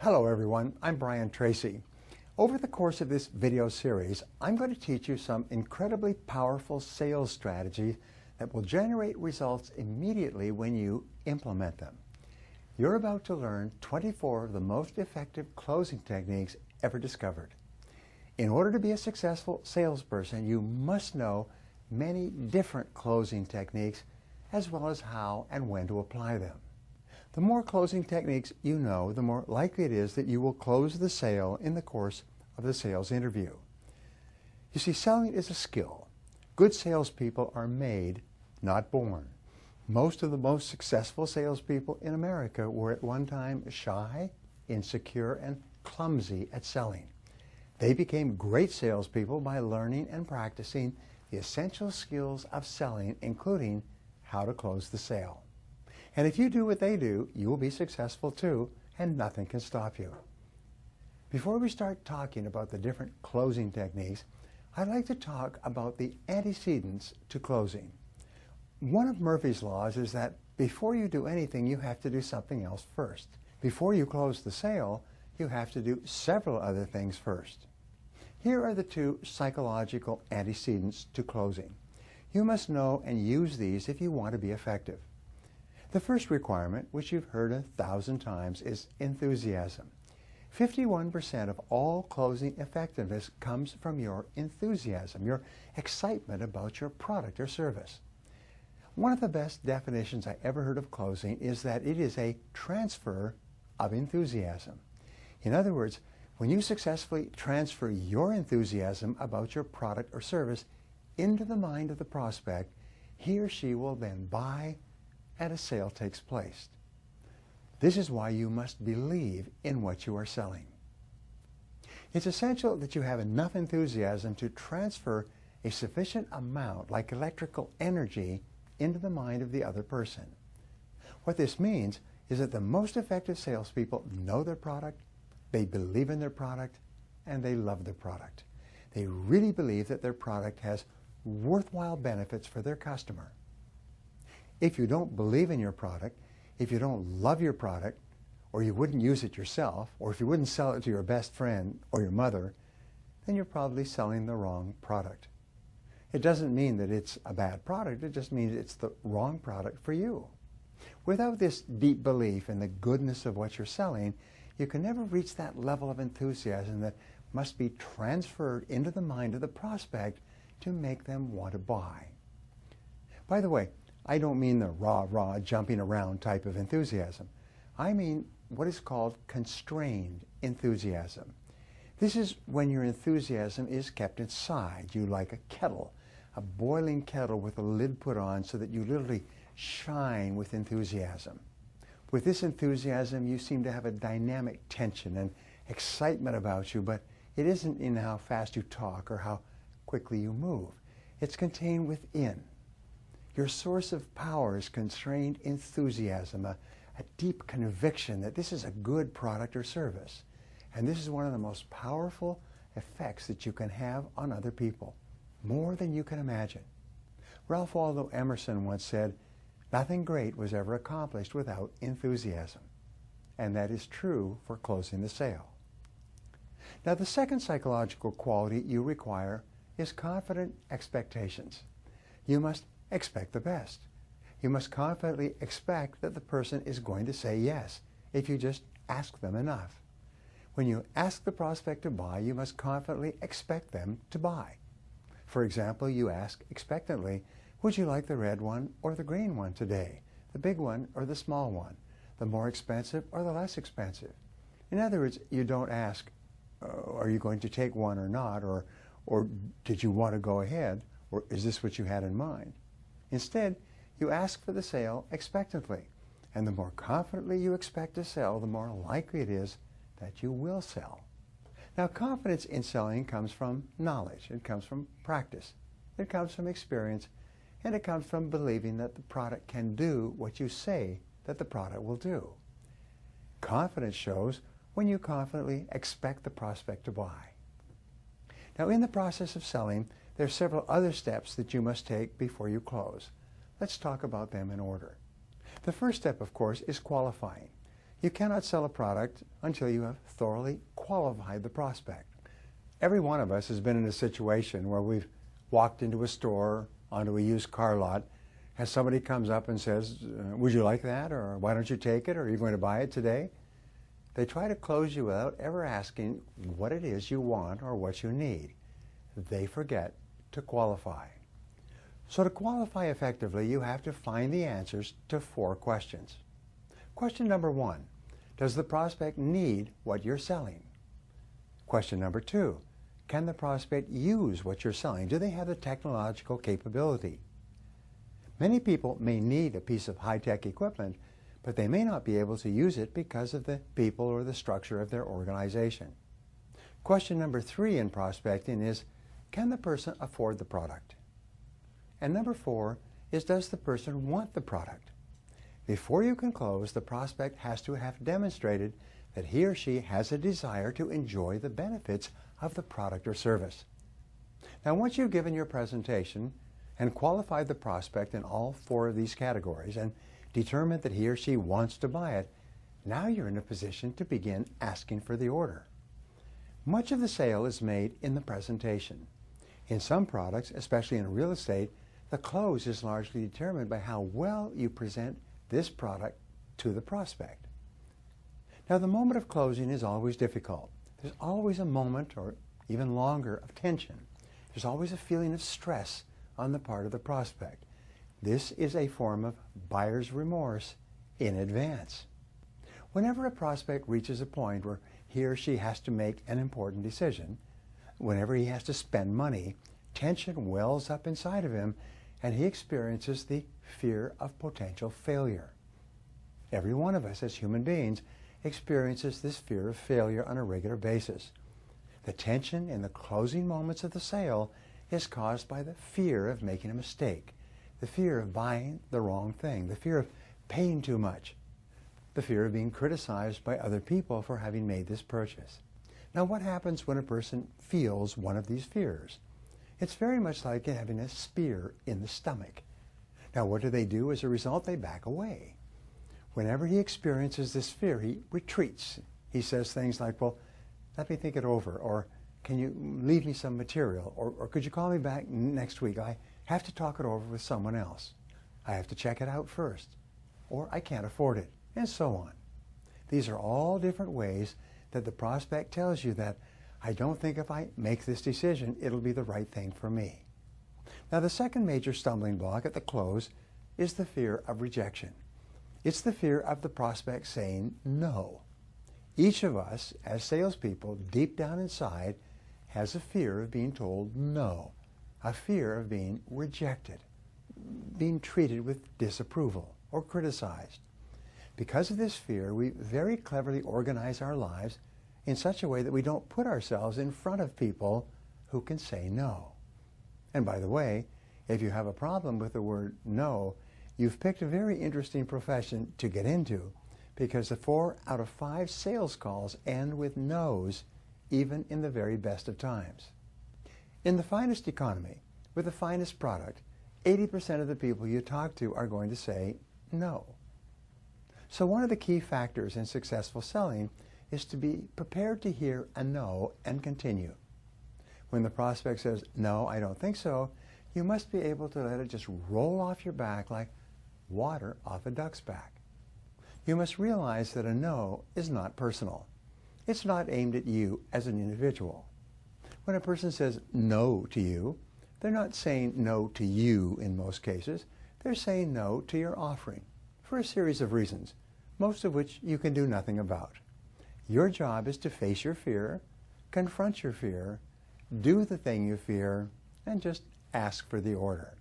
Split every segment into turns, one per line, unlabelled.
Hello everyone, I'm Brian Tracy. Over the course of this video series, I'm going to teach you some incredibly powerful sales strategies that will generate results immediately when you implement them. You're about to learn 24 of the most effective closing techniques ever discovered. In order to be a successful salesperson, you must know many different closing techniques as well as how and when to apply them. The more closing techniques you know, the more likely it is that you will close the sale in the course of the sales interview. You see, selling is a skill. Good salespeople are made, not born. Most of the most successful salespeople in America were at one time shy, insecure, and clumsy at selling. They became great salespeople by learning and practicing the essential skills of selling, including how to close the sale. And if you do what they do, you will be successful too, and nothing can stop you. Before we start talking about the different closing techniques, I'd like to talk about the antecedents to closing. One of Murphy's laws is that before you do anything, you have to do something else first. Before you close the sale, you have to do several other things first. Here are the two psychological antecedents to closing. You must know and use these if you want to be effective. The first requirement, which you've heard 1,000 times, is enthusiasm. 51% of all closing effectiveness comes from your enthusiasm, your excitement about your product or service. One of the best definitions I ever heard of closing is that it is a transfer of enthusiasm. In other words, when you successfully transfer your enthusiasm about your product or service into the mind of the prospect, he or she will then buy and a sale takes place. This is why you must believe in what you are selling. It's essential that you have enough enthusiasm to transfer a sufficient amount, like electrical energy, into the mind of the other person. What this means is that the most effective salespeople know their product, they believe in their product, and they love their product. They really believe that their product has worthwhile benefits for their customer. If you don't believe in your product, if you don't love your product, or you wouldn't use it yourself, or if you wouldn't sell it to your best friend or your mother, then you're probably selling the wrong product. It doesn't mean that it's a bad product, it just means it's the wrong product for you. Without this deep belief in the goodness of what you're selling, you can never reach that level of enthusiasm that must be transferred into the mind of the prospect to make them want to buy. By the way, I don't mean the rah-rah, jumping around type of enthusiasm. I mean what is called constrained enthusiasm. This is when your enthusiasm is kept inside you like a kettle, a boiling kettle with a lid put on so that you literally shine with enthusiasm. With this enthusiasm, you seem to have a dynamic tension and excitement about you, but it isn't in how fast you talk or how quickly you move. It's contained within. Your source of power is constrained enthusiasm, a deep conviction that this is a good product or service. And this is one of the most powerful effects that you can have on other people, more than you can imagine. Ralph Waldo Emerson once said, "Nothing great was ever accomplished without enthusiasm." And that is true for closing the sale. Now, the second psychological quality you require is confident expectations. You must expect the best. You must confidently expect that the person is going to say yes if you just ask them enough. When you ask the prospect to buy, you must confidently expect them to buy. For example, you ask expectantly, "Would you like the red one or the green one today? The big one or the small one? The more expensive or the less expensive?" In other words, you don't ask, "Are you going to take one or not?" or "Did you want to go ahead?" or "Is this what you had in mind?" Instead, you ask for the sale expectantly. And the more confidently you expect to sell, the more likely it is that you will sell. Now, confidence in selling comes from knowledge. It comes from practice. It comes from experience. And it comes from believing that the product can do what you say that the product will do. Confidence shows when you confidently expect the prospect to buy. Now, in the process of selling, there are several other steps that you must take before you close. Let's talk about them in order. The first step, of course, is qualifying. You cannot sell a product until you have thoroughly qualified the prospect. Every one of us has been in a situation where we've walked into a store, onto a used car lot, and somebody comes up and says, would you like that? Or why don't you take it? Or are you going to buy it today? They try to close you without ever asking what it is you want or what you need. They forget to qualify. So to qualify effectively, you have to find the answers to 4 questions. Question number 1, does the prospect need what you're selling? Question number 2, can the prospect use what you're selling? Do they have the technological capability? Many people may need a piece of high-tech equipment, but they may not be able to use it because of the people or the structure of their organization. Question number 3 in prospecting is, can the person afford the product? And number 4 is, does the person want the product? Before you can close, the prospect has to have demonstrated that he or she has a desire to enjoy the benefits of the product or service. Now, once you've given your presentation and qualified the prospect in all 4 of these categories and determined that he or she wants to buy it, now you're in a position to begin asking for the order. Much of the sale is made in the presentation. In some products, especially in real estate, the close is largely determined by how well you present this product to the prospect. Now, the moment of closing is always difficult. There's always a moment, or even longer, of tension. There's always a feeling of stress on the part of the prospect. This is a form of buyer's remorse in advance. Whenever a prospect reaches a point where he or she has to make an important decision, whenever he has to spend money, tension wells up inside of him and he experiences the fear of potential failure. Every one of us as human beings experiences this fear of failure on a regular basis. The tension in the closing moments of the sale is caused by the fear of making a mistake, the fear of buying the wrong thing, the fear of paying too much, the fear of being criticized by other people for having made this purchase. Now, what happens when a person feels one of these fears? It's very much like having a spear in the stomach. Now, what do as a result? They back away. Whenever he experiences this fear, he retreats. He says things like, well, let me think it over, or can you leave me some material, or could you call me back next week? I have to talk it over with someone else. I have to check it out first, or I can't afford it, and so on. These are all different ways that the prospect tells you that I don't think if I make this decision, it'll be the right thing for me. Now, the second major stumbling block at the close is the fear of rejection. It's the fear of the prospect saying no. Each of us, as salespeople, deep down inside, has a fear of being told no, a fear of being rejected, being treated with disapproval or criticized. Because of this fear, we very cleverly organize our lives in such a way that we don't put ourselves in front of people who can say no. And by the way, if you have a problem with the word no, you've picked a very interesting profession to get into, because the 4 out of 5 sales calls end with no's, even in the very best of times. In the finest economy, with the finest product, 80% of the people you talk to are going to say no. So one of the key factors in successful selling is to be prepared to hear a no and continue. When the prospect says, no, I don't think so, you must be able to let it just roll off your back like water off a duck's back. You must realize that a no is not personal. It's not aimed at you as an individual. When a person says no to you, they're not saying no to you in most cases. They're saying no to your offering for a series of reasons, most of which you can do nothing about. Your job is to face your fear, confront your fear, do the thing you fear, and just ask for the order.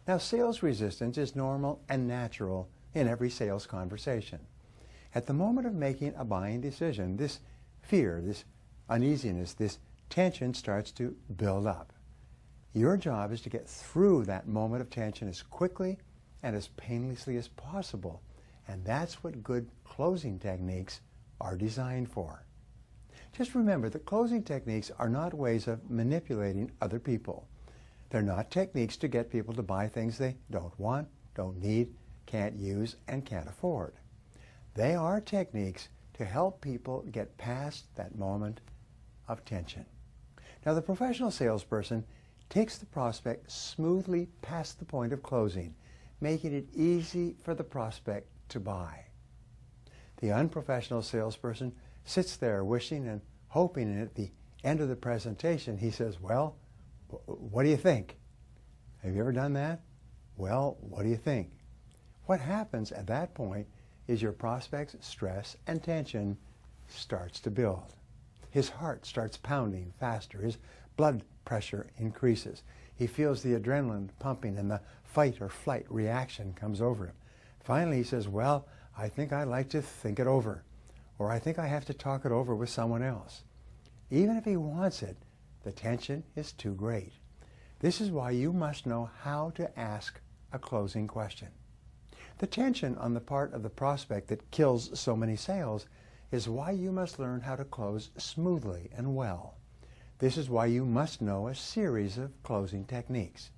Now, sales resistance is normal and natural in every sales conversation. At the moment of making a buying decision, this fear, this uneasiness, this tension starts to build up. Your job is to get through that moment of tension as quickly and as painlessly as possible. And that's what good closing techniques are designed for. Just remember that closing techniques are not ways of manipulating other people. They're not techniques to get people to buy things they don't want, don't need, can't use, and can't afford. They are techniques to help people get past that moment of tension. Now, the professional salesperson takes the prospect smoothly past the point of closing, making it easy for the prospect to buy. The unprofessional salesperson sits there wishing and hoping, and at the end of the presentation he says, "Well, what do you think?" Have you ever done that? "Well, what do you think?" What happens at that point is your prospect's stress and tension starts to build. His heart starts pounding faster. His blood pressure increases. He feels the adrenaline pumping and the fight or flight reaction comes over him. Finally, he says, "Well, I think I'd like to think it over," or "I think I have to talk it over with someone else." Even if he wants it, the tension is too great. This is why you must know how to ask a closing question. The tension on the part of the prospect that kills so many sales is why you must learn how to close smoothly and well. This is why you must know a series of closing techniques.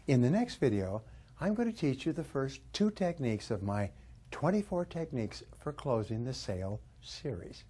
In the next video, I'm going to teach you the first 2 techniques of my 24 Techniques for Closing the Sale series.